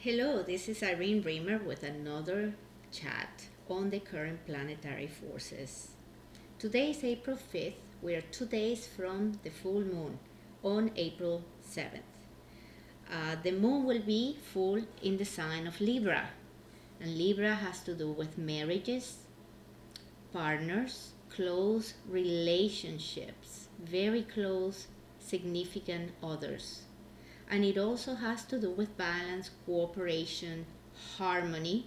Hello, this is Irene Reamer with another chat on the current planetary forces. Today is April 5th. We are 2 days from the full moon on April 7th. The moon will be full in the sign of Libra, and Libra has to do with marriages, partners, close relationships, very close, significant others. And it also has to do with balance, cooperation, harmony.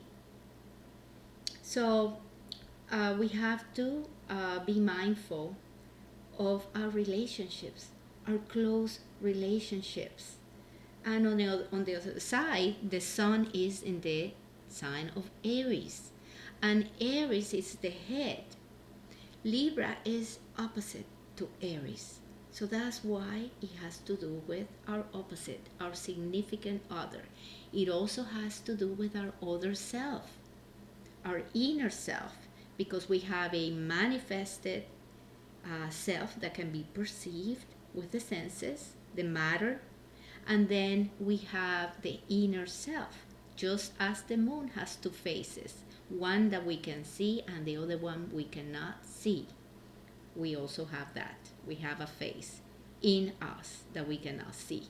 So we have to be mindful of our relationships, our close relationships. And on the other side, the sun is in the sign of Aries. And Aries is the head. Libra is opposite to Aries. So that's why it has to do with our opposite, our significant other. It also has to do with our other self, our inner self, because we have a manifested self that can be perceived with the senses, the matter, and then we have the inner self, just as the moon has two faces, one that we can see and the other one we cannot see. We also have that. We have a face in us that we cannot see.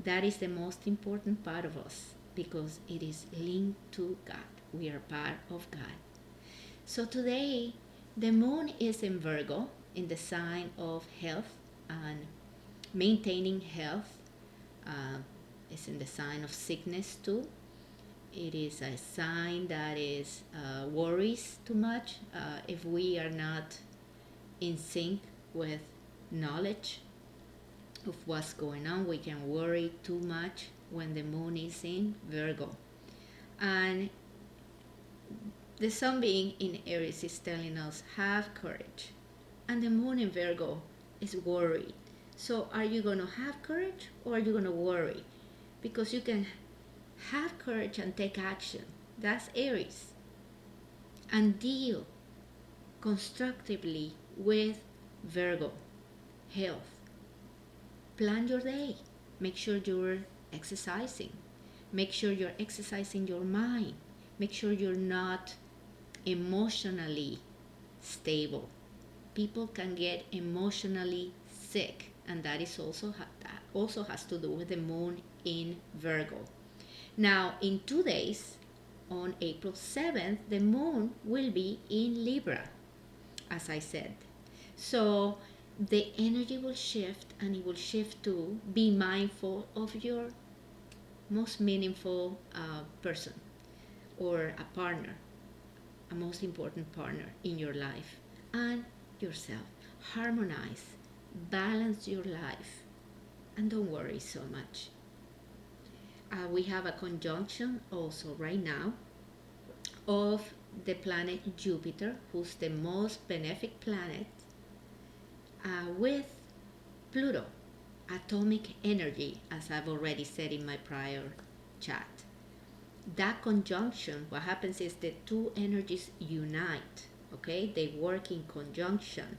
That is the most important part of us because it is linked to God. We are part of God. So today, the moon is in Virgo, in the sign of health and maintaining health. It's in the sign of sickness too. It is a sign that is worries too much if we are not in sync with knowledge of what's going on. We can worry too much when the moon is in Virgo. And the sun being in Aries is telling us have courage. And the moon in Virgo is worried. So are you going to have courage or are you going to worry? Because you can have courage and take action. That's Aries. And deal constructively with Virgo, health. Plan your day. Make sure you're exercising. Make sure you're exercising your mind. Make sure you're not emotionally stable. People can get emotionally sick, and that is that also has to do with the moon in Virgo. Now, in 2 days, on April 7th, the moon will be in Libra, as I said. So the energy will shift, and it will shift to be mindful of your most meaningful person or a partner, a most important partner in your life, and yourself. Harmonize, balance your life, and don't worry so much. We have a conjunction also right now of the planet Jupiter, who's the most benefic planet, with Pluto, atomic energy, as I've already said in my prior chat. That conjunction, what happens is the two energies unite, okay? They work in conjunction.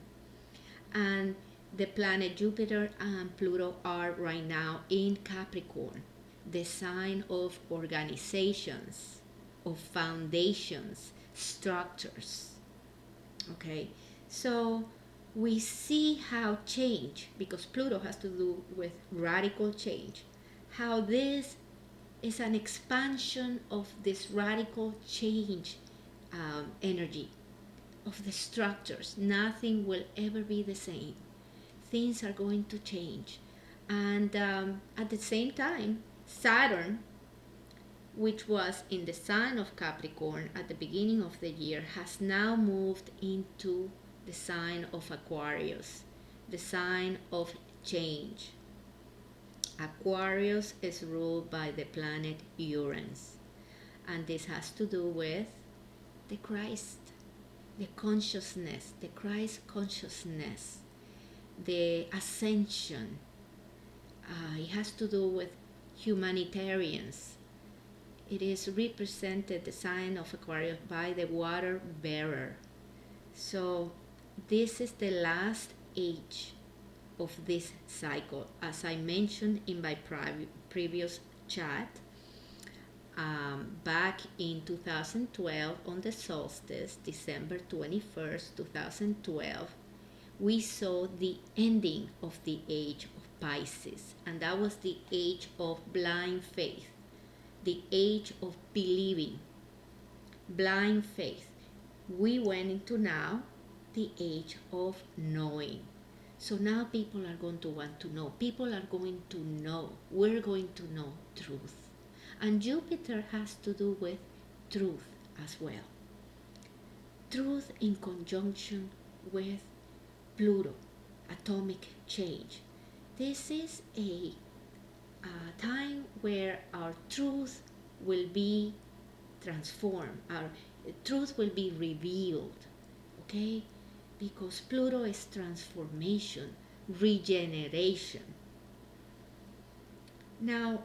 And the planet Jupiter and Pluto are right now in Capricorn, the sign of organizations, of foundations, structures. Okay, so we see how change, because Pluto has to do with radical change, how this is an expansion of this radical change energy of the structures. Nothing will ever be the same. Things are going to change. And at the same time, Saturn, which was in the sign of Capricorn at the beginning of the year, has now moved into the sign of Aquarius, the sign of change. Aquarius is ruled by the planet Uranus, and this has to do with the Christ, the consciousness, the Christ consciousness, the ascension. It has to do with humanitarians. It is represented, the sign of Aquarius, by the water bearer. So this is the last age of this cycle. As I mentioned in my previous chat, back in 2012 on the solstice, December 21st, 2012, we saw the ending of the age of Pisces, and that was the age of blind faith, the age of believing, blind faith. We went into now the age of knowing. So now people are going to want to know. People are going to know. We're going to know truth. And Jupiter has to do with truth as well. Truth in conjunction with Pluto, atomic change. This is a time where our truth will be transformed, our truth will be revealed, okay? Because Pluto is transformation, regeneration. Now,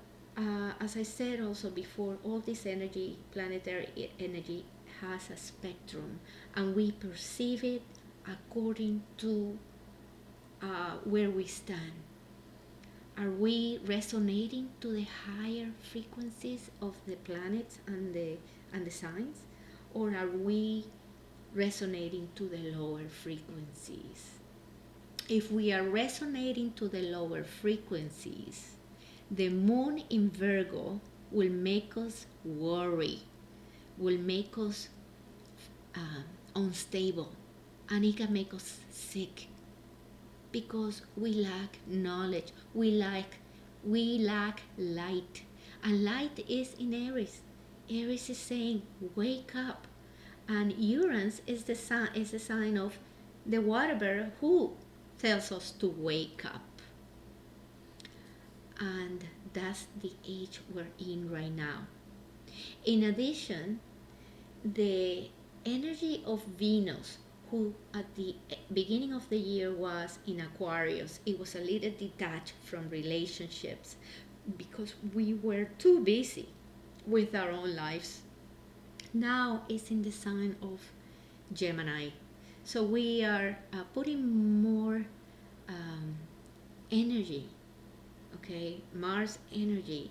as I said also before, all this energy, planetary energy, has a spectrum, and we perceive it according to where we stand. Are we resonating to the higher frequencies of the planets and the signs, or are we resonating to the lower frequencies? If we are resonating to the lower frequencies, the moon in Virgo will make us worry, will make us unstable, and it can make us sick because we lack knowledge, we lack light, and light is in Aries. Aries is saying, wake up, and Uranus is the sign of the water bearer who tells us to wake up. And that's the age we're in right now. In addition, the energy of Venus, who at the beginning of the year was in Aquarius, it was a little detached from relationships because we were too busy with our own lives. Now it's in the sign of Gemini. So we are putting more energy, okay, Mars energy,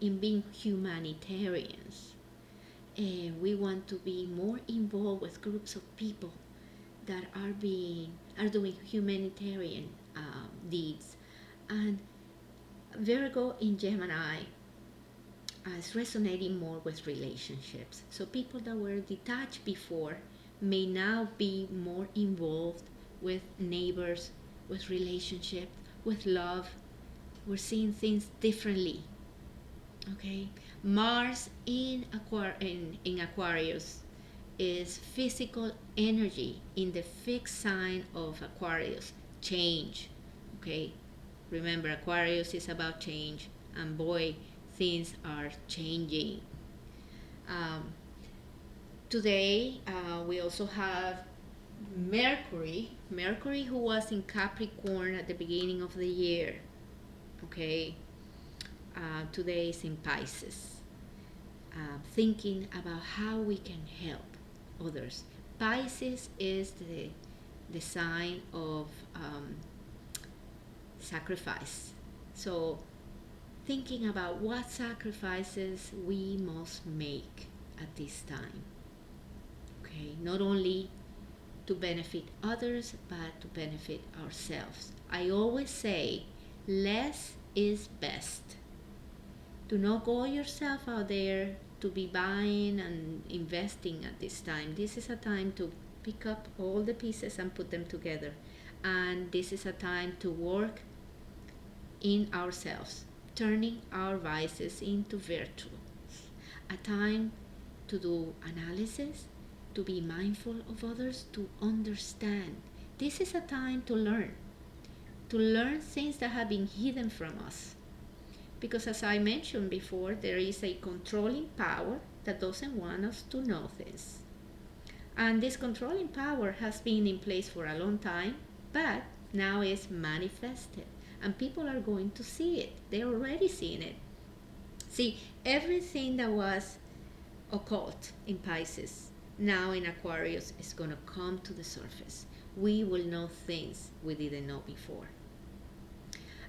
in being humanitarians. And we want to be more involved with groups of people that are doing humanitarian deeds. And Virgo in Gemini is resonating more with relationships. So people that were detached before may now be more involved with neighbors, with relationships, with love. We're seeing things differently. Okay, Mars in Aquarius is physical energy in the fixed sign of Aquarius, change. Okay, remember Aquarius is about change, and boy, things are changing. Today we also have Mercury, who was in Capricorn at the beginning of the year. Okay, today is in Pisces, thinking about how we can help others. Pisces is the sign of sacrifice. So thinking about what sacrifices we must make at this time. Okay, not only to benefit others, but to benefit ourselves. I always say less is best. Do not go yourself out there to be buying and investing at this time. This is a time to pick up all the pieces and put them together. And this is a time to work in ourselves, turning our vices into virtues. A time to do analysis, to be mindful of others, to understand. This is a time to learn things that have been hidden from us. Because as I mentioned before, there is a controlling power that doesn't want us to know things. And this controlling power has been in place for a long time, but now is manifested. And people are going to see it. They're already seeing it. See, everything that was occult in Pisces, now in Aquarius, is going to come to the surface. We will know things we didn't know before.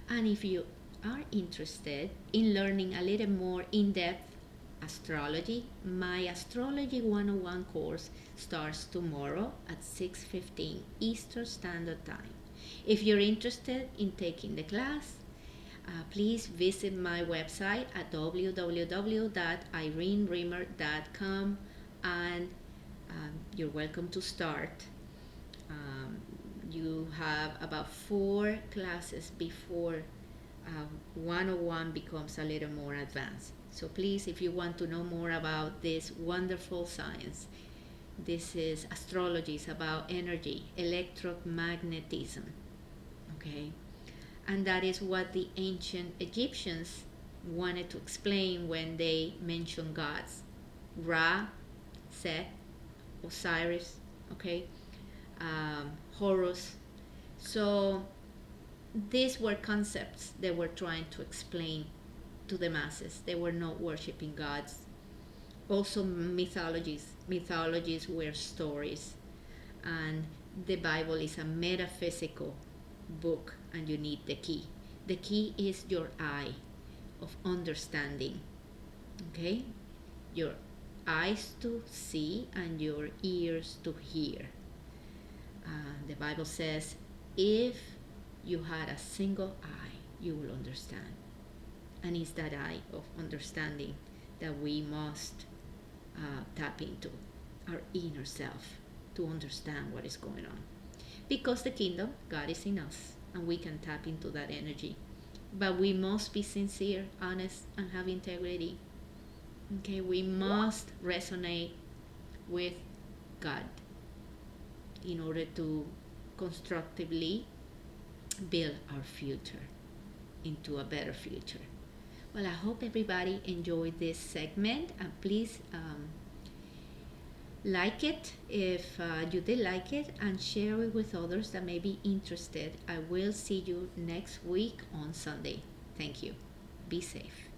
And if you are interested in learning a little more in depth astrology. My Astrology 101 course starts tomorrow at 6:15 Eastern Standard Time. If you're interested in taking the class, please visit my website at www.irenereamer.com, and you're welcome to start. You have about 4 classes before 101 becomes a little more advanced. So please, if you want to know more about this wonderful science, this is astrology, it's about energy, electromagnetism, okay? And that is what the ancient Egyptians wanted to explain when they mentioned gods. Ra, Set, Osiris, okay, Horus. So these were concepts they were trying to explain to the masses. They were not worshiping gods. Also mythologies were stories, and the Bible is a metaphysical book, and you need the key. The key is your eye of understanding, okay? Your eyes to see and your ears to hear. The Bible says, if you had a single eye, you will understand. And it's that eye of understanding that we must tap into, our inner self, to understand what is going on. Because the kingdom, God is in us, and we can tap into that energy. But we must be sincere, honest, and have integrity. Okay, we must resonate with God in order to constructively build our future into a better future. Well, I hope everybody enjoyed this segment, and please like it if you did like it, and share it with others that may be interested. I will see you next week on Sunday. Thank you. Be safe.